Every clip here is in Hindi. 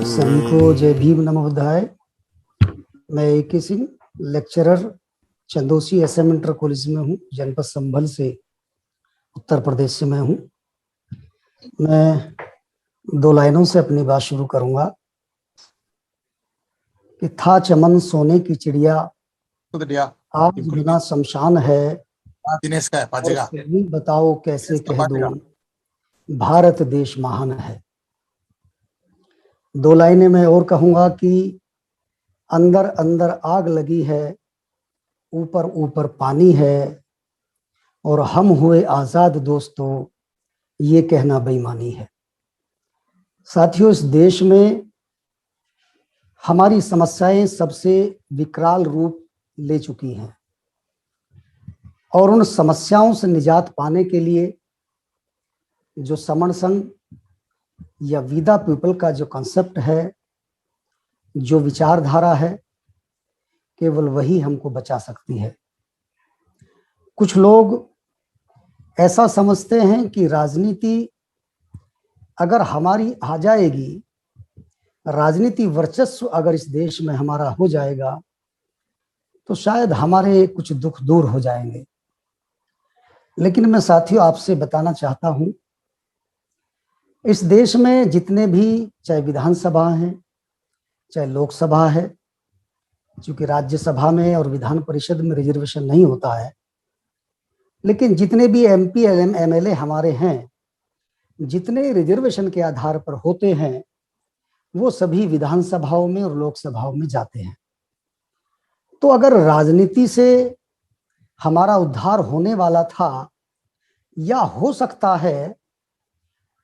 सबको जय भीम नमो बुद्धाय। मैं AK Singh, lecturer Chandausi SM inter college में हूँ। जनपद संभल से, उत्तर प्रदेश से मैं हूँ। मैं 2 लाइनों से अपनी बात शुरू करूंगा कि था चमन सोने की चिड़िया, आज बिना शमशान है, और तुम बताओ कैसे कह दूं भारत देश महान है। 2 लाइनें मैं और कहूंगा कि अंदर अंदर आग लगी है, ऊपर ऊपर पानी है, और हम हुए आजाद दोस्तों, ये कहना बेईमानी है। साथियों, इस देश में हमारी समस्याएं सबसे विकराल रूप ले चुकी हैं, और उन समस्याओं से निजात पाने के लिए जो समण संघ या विदा पीपल का जो कॉन्सेप्ट है, जो विचारधारा है, केवल वही हमको बचा सकती है। कुछ लोग ऐसा समझते हैं कि राजनीति अगर हमारी आ जाएगी, राजनीति वर्चस्व अगर इस देश में हमारा हो जाएगा, तो शायद हमारे कुछ दुख दूर हो जाएंगे। लेकिन मैं साथियों आपसे बताना चाहता हूं, इस देश में जितने भी चाहे विधानसभा है, चाहे लोकसभा है, चूंकि राज्यसभा में और विधान परिषद में रिजर्वेशन नहीं होता है, लेकिन जितने भी MP MLA हमारे हैं, जितने रिजर्वेशन के आधार पर होते हैं, वो सभी विधानसभाओं में और लोकसभाओं में जाते हैं। तो अगर राजनीति से हमारा उद्धार होने वाला था या हो सकता है,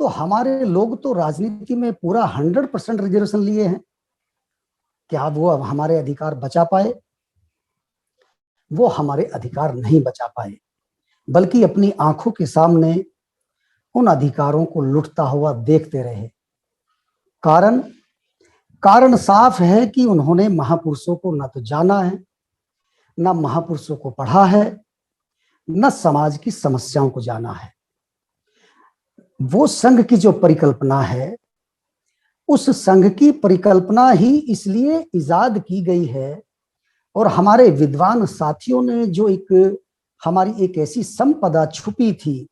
तो हमारे लोग तो राजनीति में पूरा 100% रिजर्वेशन लिए हैं। क्या वो अब हमारे अधिकार बचा पाए? वो हमारे अधिकार नहीं बचा पाए, बल्कि अपनी आंखों के सामने उन अधिकारों को लुटता हुआ देखते रहे। कारण साफ है कि उन्होंने महापुरुषों को न तो जाना है, न महापुरुषों को पढ़ा है, न समाज की समस्याओं को जाना है। वो संघ की जो परिकल्पना है, उस संघ की परिकल्पना ही इसलिए इजाद की गई है, और हमारे विद्वान साथियों ने जो हमारी एक ऐसी संपदा छुपी थी,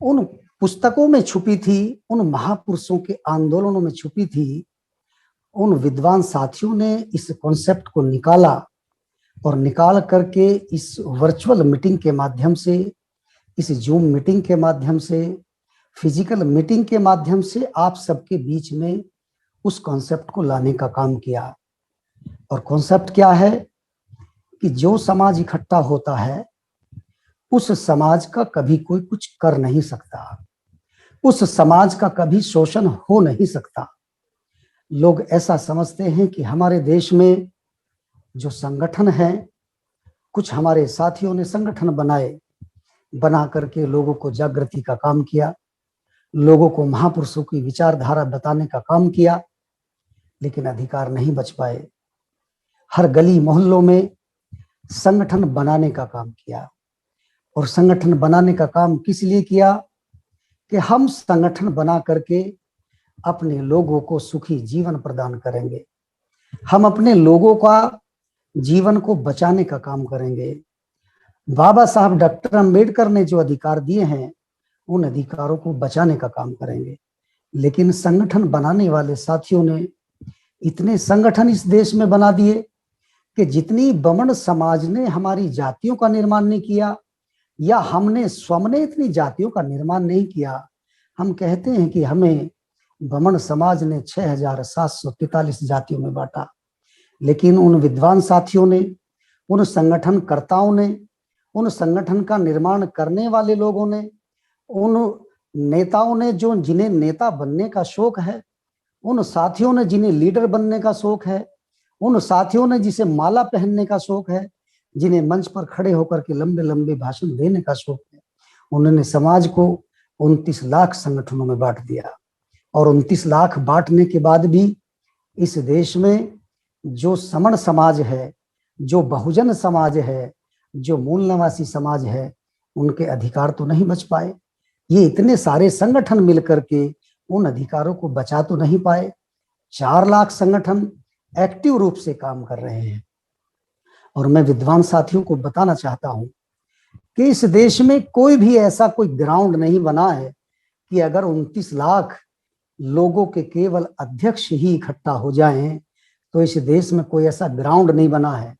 उन पुस्तकों में छुपी थी, उन महापुरुषों के आंदोलनों में छुपी थी, उन विद्वान साथियों ने इस कॉन्सेप्ट को निकाला, और निकाल करके इस वर्चुअल मीटिंग के माध्यम से, इस जूम मीटिंग के माध्यम से, फिजिकल मीटिंग के माध्यम से आप सबके बीच में उस कॉन्सेप्ट को लाने का काम किया। और कॉन्सेप्ट क्या है कि जो समाज इकट्ठा होता है, उस समाज का कभी कोई कुछ कर नहीं सकता, उस समाज का कभी शोषण हो नहीं सकता। लोग ऐसा समझते हैं कि हमारे देश में जो संगठन है, कुछ हमारे साथियों ने संगठन बना करके लोगों को जागृति का काम किया, लोगों को महापुरुषों की विचारधारा बताने का काम किया, लेकिन अधिकार नहीं बच पाए। हर गली मोहल्लों में संगठन बनाने का काम किया, और संगठन बनाने का काम किस लिए किया कि हम संगठन बना करके अपने लोगों को सुखी जीवन प्रदान करेंगे, हम अपने लोगों का जीवन को बचाने का काम करेंगे। बाबा साहब डॉक्टर अंबेडकर ने जो अधिकार दिए हैं, उन अधिकारों को बचाने का काम करेंगे। लेकिन संगठन बनाने वाले साथियों ने इतने संगठन इस देश में बना दिए कि जितनी बमन समाज ने हमारी जातियों का निर्माण नहीं किया, या हमने स्वयं ने इतनी जातियों का निर्माण नहीं किया। हम कहते हैं कि हमें बमन समाज ने 6743 जातियों में बांटा, लेकिन उन विद्वान साथियों ने, उन संगठनकर्ताओं ने, उन संगठन का निर्माण करने वाले लोगों ने, उन नेताओं ने जो जिन्हें नेता बनने का शौक है, उन साथियों ने जिन्हें लीडर बनने का शौक है, उन साथियों ने जिसे माला पहनने का शौक है, जिन्हें मंच पर खड़े होकर के लंबे लंबे भाषण देने का शौक है, उन्होंने समाज को 29 लाख संगठनों में बांट दिया। और 29 लाख बांटने के बाद भी इस देश में जो समण समाज है, जो बहुजन समाज है, जो मूल निवासी समाज है, उनके अधिकार तो नहीं बच पाए। ये इतने सारे संगठन मिलकर के उन अधिकारों को बचा तो नहीं पाए। 4 लाख संगठन एक्टिव रूप से काम कर रहे हैं। और मैं विद्वान साथियों को बताना चाहता हूं कि इस देश में कोई भी ऐसा कोई ग्राउंड नहीं बना है कि अगर 29 लाख लोगों के केवल अध्यक्ष ही इकट्ठा हो जाएं तो इस देश में कोई ऐसा ग्राउंड नहीं बना है,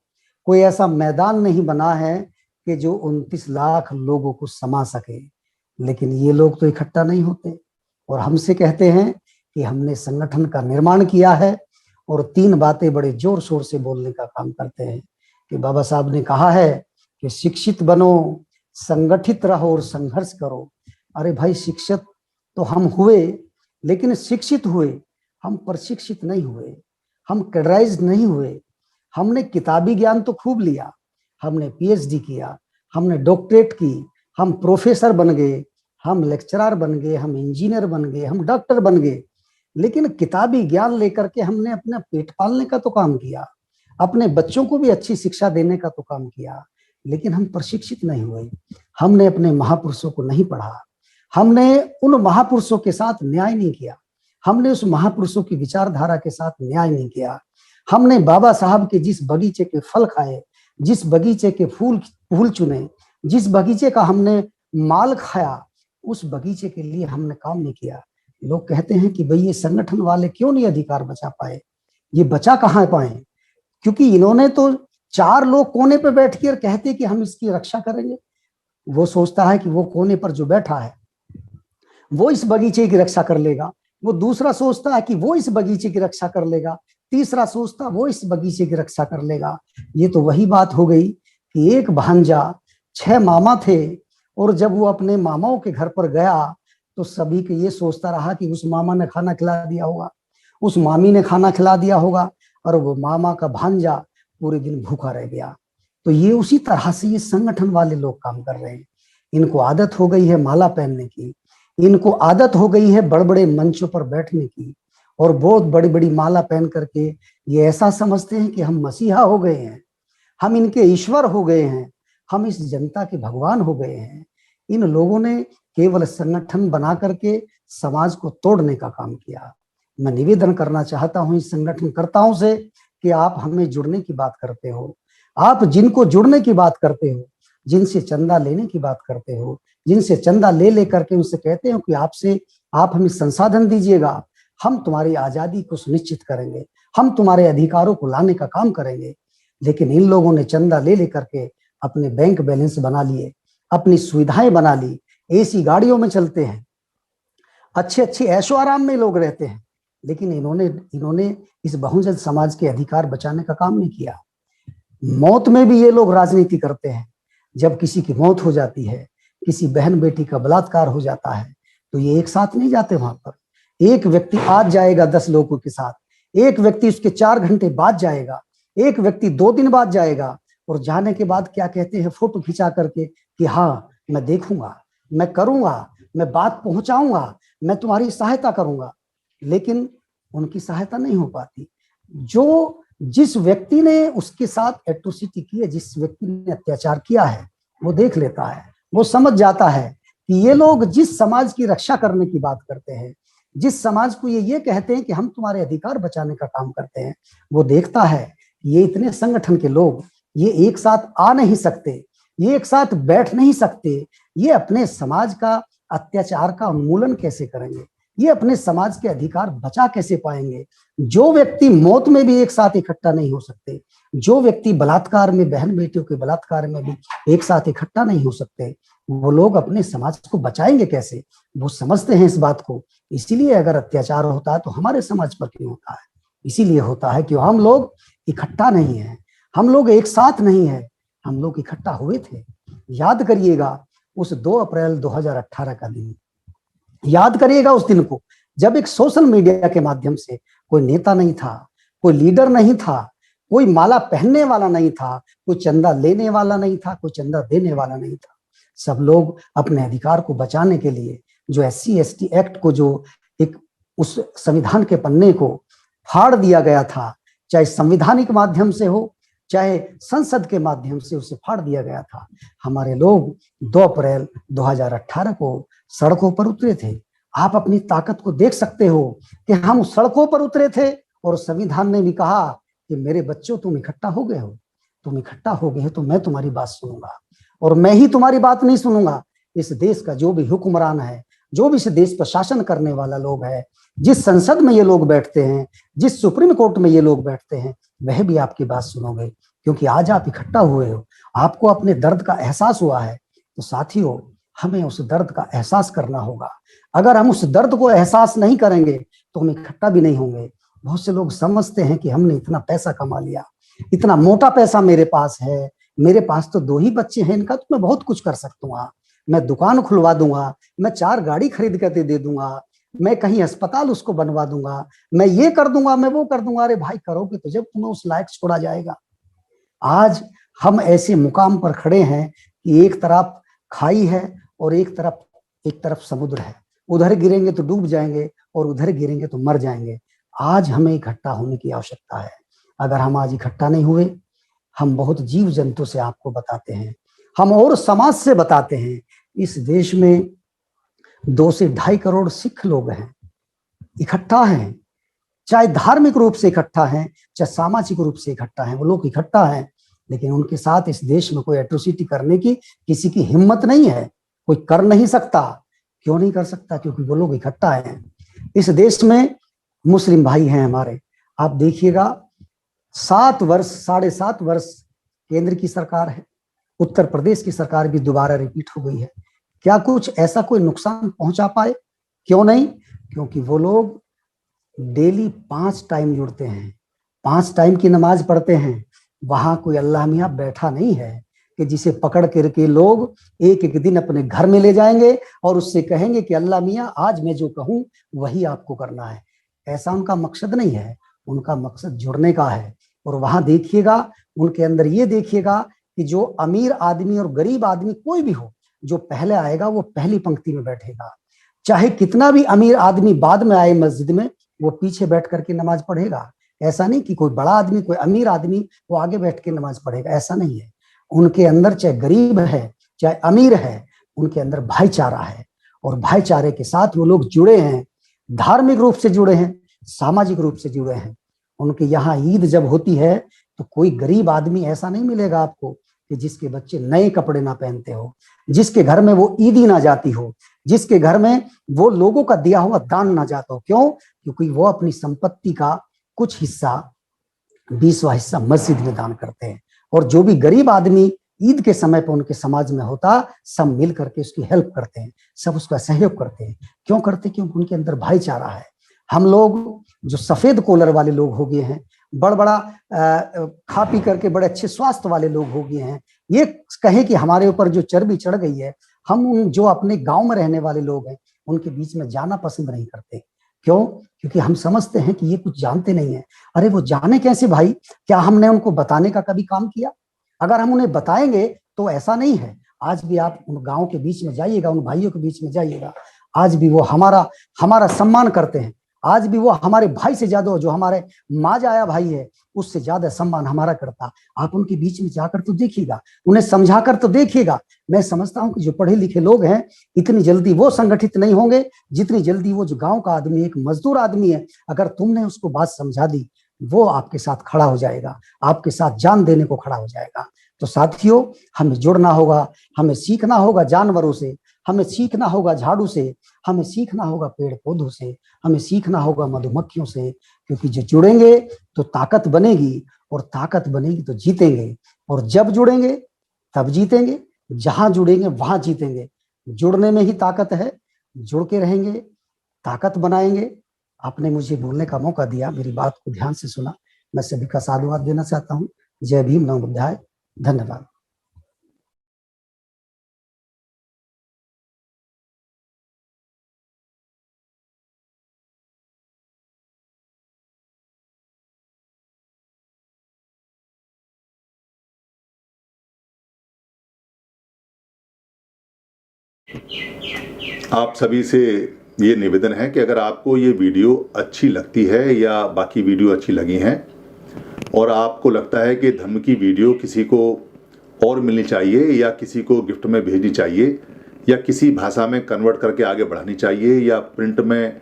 कोई ऐसा मैदान नहीं बना है कि जो 29 लाख लोगों को समा सके। लेकिन ये लोग तो इकट्ठा नहीं होते और हमसे कहते हैं कि हमने संगठन का निर्माण किया है और 3 बातें बड़े जोर शोर से बोलने का काम करते हैं कि बाबा साहब ने कहा है कि शिक्षित बनो, संगठित रहो और संघर्ष करो। अरे भाई, शिक्षित तो हम हुए, लेकिन शिक्षित हुए, हम प्रशिक्षित नहीं हुए, हम कैडराइज्ड नहीं हुए। हमने किताबी ज्ञान तो खूब लिया, हमने पीएचडी किया, हमने डॉक्टरेट की, हम प्रोफेसर बन गए, हम लेक्चरर बन गए, हम इंजीनियर बन गए, हम डॉक्टर बन गए, लेकिन किताबी ज्ञान लेकर के हमने अपना पेट पालने का तो काम किया, अपने बच्चों को भी अच्छी शिक्षा देने का तो काम किया, लेकिन हम प्रशिक्षित नहीं हुए। हमने अपने महापुरुषों को नहीं पढ़ा, हमने उन महापुरुषों के साथ न्याय नहीं किया, हमने उस महापुरुषों की विचारधारा के साथ न्याय नहीं किया। हमने बाबा साहब के जिस बगीचे के फल खाए, जिस बगीचे के फूल चुने, जिस बगीचे का हमने माल खाया, उस बगीचे के लिए हमने काम नहीं किया। लोग कहते हैं कि भाई ये संगठन वाले क्यों नहीं अधिकार बचा पाए, ये बचा कहाँ पाए? क्योंकि इन्होंने तो 4 लोग कोने पे बैठ कर कहते कि हम इसकी रक्षा करेंगे। वो सोचता है कि वो कोने पर जो बैठा है वो इस बगीचे की रक्षा कर लेगा, वो दूसरा सोचता है कि वो इस बगीचे की रक्षा कर लेगा, तीसरा सोचता वो इस बगीचे की रक्षा कर लेगा। ये तो वही बात हो गई कि एक भांजा 6 मामा थे और जब वो अपने मामाओं के घर पर गया तो सभी के ये सोचता रहा कि उस मामा ने खाना खिला दिया होगा, उस मामी ने खाना खिला दिया होगा, और वो मामा का भांजा पूरे दिन भूखा रह गया। तो ये उसी तरह से ये संगठन वाले लोग काम कर रहे हैं। इनको आदत हो गई है माला पहनने की, इनको आदत हो गई है बड़े बड़े मंचों पर बैठने की, और बहुत बड़ी बड़ी माला पहन करके ये ऐसा समझते हैं कि हम मसीहा हो गए हैं, हम इनके ईश्वर हो गए हैं, हम इस जनता के भगवान हो गए हैं। इन लोगों ने केवल संगठन बना करके समाज को तोड़ने का काम किया। मैं निवेदन करना चाहता हूं इस संगठनकर्ताओं से कि आप हमें जुड़ने की बात करते हो, आप जिनको जुड़ने की बात करते हो, जिनसे चंदा लेने की बात करते हो, जिनसे चंदा ले लेकर के उनसे कहते हो कि आपसे आप हमें संसाधन दीजिएगा, हम तुम्हारी आजादी को सुनिश्चित करेंगे, हम तुम्हारे अधिकारों को लाने का काम करेंगे। लेकिन इन लोगों ने चंदा ले लेकर के अपने बैंक बैलेंस बना लिए, अपनी सुविधाएं बना ली, एसी गाड़ियों में चलते हैं, अच्छे अच्छे ऐशो आराम में लोग रहते हैं, लेकिन इन्होंने इस बहुजन समाज के अधिकार बचाने का काम नहीं किया। मौत में भी ये लोग राजनीति करते हैं। जब किसी की मौत हो जाती है, किसी बहन बेटी का बलात्कार हो जाता है, तो ये एक साथ नहीं जाते वहां पर। एक व्यक्ति आज जाएगा 10 लोगों के साथ, एक व्यक्ति उसके 4 घंटे बाद जाएगा, एक व्यक्ति 2 दिन बाद जाएगा, और जाने के बाद क्या कहते हैं फोटो खिंचा करके कि हाँ मैं देखूंगा, मैं करूंगा, मैं बात पहुंचाऊंगा, मैं तुम्हारी सहायता करूंगा। लेकिन उनकी सहायता नहीं हो पाती। जिस व्यक्ति ने उसके साथ एट्रोसिटी की है, जिस व्यक्ति ने अत्याचार किया है, वो देख लेता है, वो समझ जाता है कि ये लोग जिस समाज की रक्षा करने की बात करते हैं, जिस समाज को ये कहते हैं कि हम तुम्हारे अधिकार बचाने का काम करते हैं, वो देखता है कि ये इतने संगठन के लोग ये एक साथ आ नहीं सकते, ये एक साथ बैठ नहीं सकते, ये अपने समाज का अत्याचार का उन्मूलन कैसे करेंगे, ये अपने समाज के अधिकार बचा कैसे पाएंगे। जो व्यक्ति मौत में भी एक साथ इकट्ठा नहीं हो सकते, जो व्यक्ति बलात्कार में, बहन बेटियों के बलात्कार में भी एक साथ इकट्ठा नहीं हो सकते, वो लोग अपने समाज को बचाएंगे कैसे? वो समझते हैं इस बात को। इसीलिए अगर अत्याचार होता है तो हमारे समाज पर क्यों होता है? इसीलिए होता है कि हम लोग इकट्ठा नहीं है, हम लोग एक साथ नहीं है, हम लोग इकट्ठा हुए थे। याद करिएगा उस 2 अप्रैल 2018 का दिन, याद करिएगा उस दिन को, जब एक सोशल मीडिया के माध्यम से कोई नेता नहीं था, कोई लीडर नहीं था, कोई माला पहनने वाला नहीं था, कोई चंदा लेने वाला नहीं था, कोई चंदा देने वाला नहीं था। सब लोग अपने अधिकार को बचाने के लिए, जो SC/ST एक्ट को, जो एक उस संविधान के पन्ने को फाड़ दिया गया था, चाहे संवैधानिक माध्यम से हो, चाहे संसद के माध्यम से उसे फाड़ दिया गया था। हमारे लोग 2 अप्रैल 2018 को सड़कों पर उतरे थे। आप अपनी ताकत को देख सकते हो कि हम सड़कों पर उतरे थे और संविधान ने भी कहा कि मेरे बच्चों तुम इकट्ठा हो गए हो, तुम इकट्ठा हो गए हो तो मैं तुम्हारी बात सुनूंगा, और मैं ही तुम्हारी बात नहीं सुनूंगा। इस देश का जो भी हुक्मरान है, जो भी इस देश पर शासन करने वाला लोग है, जिस संसद में ये लोग बैठते हैं, जिस सुप्रीम कोर्ट में ये लोग बैठते हैं, वह भी आपकी बात सुनोगे, क्योंकि आज आप इकट्ठा हुए हो, आपको अपने दर्द का एहसास हुआ है। तो साथियों, हमें उस दर्द का एहसास करना होगा। अगर हम उस दर्द को एहसास नहीं करेंगे तो हम इकट्ठा भी नहीं होंगे। बहुत से लोग समझते हैं कि हमने इतना पैसा कमा लिया, इतना मोटा पैसा मेरे पास है, मेरे पास तो 2 ही बच्चे हैं, इनका तो मैं बहुत कुछ कर सकता हूँ, मैं दुकान खुलवा दूंगा, मैं 4 गाड़ी खरीद कर दे दूंगा, मैं कहीं अस्पताल उसको बनवा दूंगा, मैं ये कर दूंगा, मैं वो कर दूंगा। अरे भाई, करोगे तो जब तुम्हें उस लायक छोड़ा जाएगा। आज हम ऐसे मुकाम पर खड़े हैं कि एक तरफ खाई है और एक तरफ समुद्र है। उधर गिरेंगे तो डूब जाएंगे और उधर गिरेंगे तो मर जाएंगे। आज हमें इकट्ठा होने की आवश्यकता है। अगर हम आज इकट्ठा नहीं हुए, हम बहुत जीव जंतु से आपको बताते हैं, हम और समाज से बताते हैं, इस देश में 2 से 2.5 करोड़ सिख लोग हैं, इकट्ठा हैं, चाहे धार्मिक रूप से इकट्ठा हैं, चाहे सामाजिक रूप से इकट्ठा हैं, वो लोग इकट्ठा हैं। लेकिन उनके साथ इस देश में कोई एट्रोसिटी करने की किसी की हिम्मत नहीं है, कोई कर नहीं सकता। क्यों नहीं कर सकता? क्योंकि वो लोग इकट्ठा हैं। इस देश में मुस्लिम भाई हैं हमारे, आप देखिएगा 7 वर्ष 7.5 वर्ष केंद्र की सरकार है, उत्तर प्रदेश की सरकार भी दोबारा रिपीट हो गई है। क्या कुछ ऐसा कोई नुकसान पहुंचा पाए? क्यों नहीं? क्योंकि वो लोग डेली 5 टाइम जुड़ते हैं, 5 टाइम की नमाज पढ़ते हैं। वहां कोई अल्लाह मियाँ बैठा नहीं है कि जिसे पकड़ करके लोग एक एक दिन अपने घर में ले जाएंगे और उससे कहेंगे कि अल्लाह मियाँ आज मैं जो कहूं वही आपको करना है। ऐसा उनका मकसद नहीं है, उनका मकसद जुड़ने का है। और वहां देखिएगा, उनके अंदर ये देखिएगा कि जो अमीर आदमी और गरीब आदमी कोई भी हो, जो पहले आएगा वो पहली पंक्ति में बैठेगा। चाहे कितना भी अमीर आदमी बाद में आए मस्जिद में, वो पीछे बैठ करके नमाज पढ़ेगा। ऐसा नहीं कि कोई बड़ा आदमी, कोई अमीर आदमी वो आगे बैठ के नमाज पढ़ेगा, ऐसा नहीं है। उनके अंदर चाहे गरीब है चाहे अमीर है, उनके अंदर भाईचारा है, और भाईचारे के साथ वो लोग जुड़े हैं, धार्मिक रूप से जुड़े हैं, सामाजिक रूप से जुड़े हैं। उनके यहाँ ईद जब होती है तो कोई गरीब आदमी ऐसा नहीं मिलेगा आपको कि जिसके बच्चे नए कपड़े ना पहनते हो, जिसके घर में वो ईदी ना जाती हो, जिसके घर में वो लोगों का दिया हुआ दान ना जाता हो। क्यों? क्योंकि वो अपनी संपत्ति का कुछ हिस्सा, 20वां हिस्सा मस्जिद में दान करते हैं। और जो भी गरीब आदमी ईद के समय पर उनके समाज में होता, सब मिल करके उसकी हेल्प करते हैं, सब उसका सहयोग करते हैं। क्यों करते? क्योंकि उनके अंदर भाईचारा है। हम लोग जो सफेद कॉलर वाले लोग हो गए हैं, बड़ा खा पी करके बड़े अच्छे स्वास्थ्य वाले लोग हो गए हैं, ये कहें कि हमारे ऊपर जो चर्बी चढ़ गई है, हम उन जो अपने गांव में रहने वाले लोग हैं उनके बीच में जाना पसंद नहीं करते। क्यों? क्योंकि हम समझते हैं कि ये कुछ जानते नहीं है। अरे वो जाने कैसे भाई? क्या हमने उनको बताने का कभी काम किया? अगर हम उन्हें बताएंगे तो ऐसा नहीं है। आज भी आप उन गांव के बीच में जाइएगा, उन भाइयों के बीच में जाइएगा, आज भी वो हमारा सम्मान करते हैं। आज भी वो हमारे भाई से ज्यादा, जो हमारे माँ जाया भाई है उससे ज्यादा सम्मान हमारा करता। आप उनके बीच में जाकर तो देखिएगा, उन्हें समझाकर तो देखिएगा। मैं समझता हूं कि जो पढ़े लिखे लोग हैं इतनी जल्दी वो संगठित नहीं होंगे जितनी जल्दी वो जो गांव का आदमी, एक मजदूर आदमी है, अगर तुमने उसको बात समझा दी, वो आपके साथ खड़ा हो जाएगा, आपके साथ जान देने को खड़ा हो जाएगा। तो साथियों, हमें जुड़ना होगा, हमें सीखना होगा जानवरों से, हमें सीखना होगा झाड़ू से, हमें सीखना होगा पेड़ पौधों से, हमें सीखना होगा मधुमक्खियों से। क्योंकि जो जुड़ेंगे तो ताकत बनेगी, और ताकत बनेगी तो जीतेंगे। और जब जुड़ेंगे तब जीतेंगे, जहां जुड़ेंगे वहां जीतेंगे। जुड़ने में ही ताकत है, जुड़ के रहेंगे, ताकत बनाएंगे। आपने मुझे बोलने का मौका दिया, मेरी बात को ध्यान से सुना, मैं सभी का साधुवाद देना चाहता हूँ। जय भीम, नमो बुद्धाय, धन्यवाद। आप सभी से ये निवेदन है कि अगर आपको ये वीडियो अच्छी लगती है या बाकी वीडियो अच्छी लगी हैं और आपको लगता है कि धम्म की वीडियो किसी को और मिलनी चाहिए या किसी को गिफ्ट में भेजनी चाहिए या किसी भाषा में कन्वर्ट करके आगे बढ़ानी चाहिए या प्रिंट में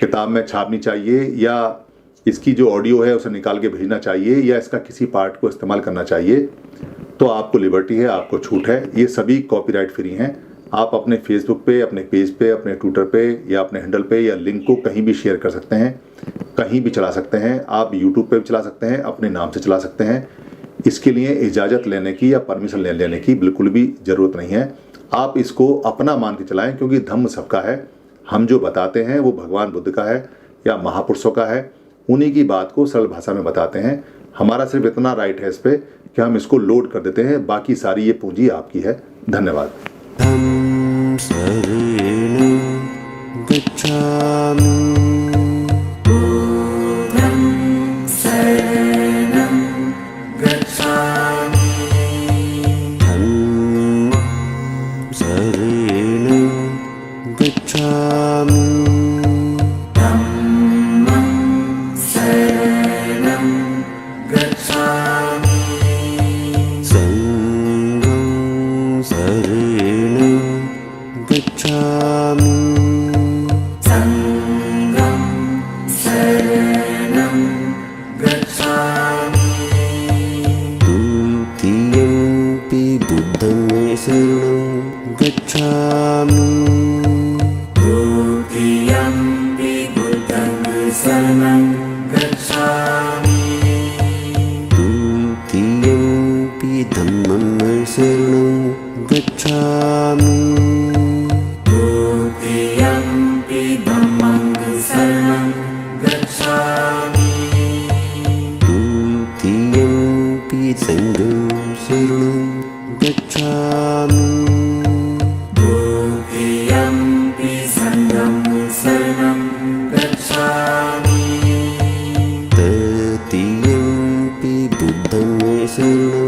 किताब में छापनी चाहिए या इसकी जो ऑडियो है उसे निकाल के भेजना चाहिए या इसका किसी पार्ट को इस्तेमाल करना चाहिए, तो आपको लिबर्टी है, आपको छूट है। ये सभी कॉपीराइट फ्री हैं। आप अपने फेसबुक पे, अपने पेज पे, अपने ट्विटर पे या अपने हैंडल पे या लिंक को कहीं भी शेयर कर सकते हैं, कहीं भी चला सकते हैं। आप यूट्यूब पे भी चला सकते हैं, अपने नाम से चला सकते हैं। इसके लिए इजाज़त लेने की या परमिशन लेने की बिल्कुल भी ज़रूरत नहीं है। आप इसको अपना मान के चलाएं, क्योंकि धम्म सबका है। हम जो बताते हैं वो भगवान बुद्ध का है या महापुरुषों का है, उन्हीं की बात को सरल भाषा में बताते हैं। हमारा सिर्फ इतना राइट है इस पर कि हम इसको लोड कर देते हैं, बाकी सारी ये पूंजी आपकी है। धन्यवाद। Tatiampi Buddham Saranam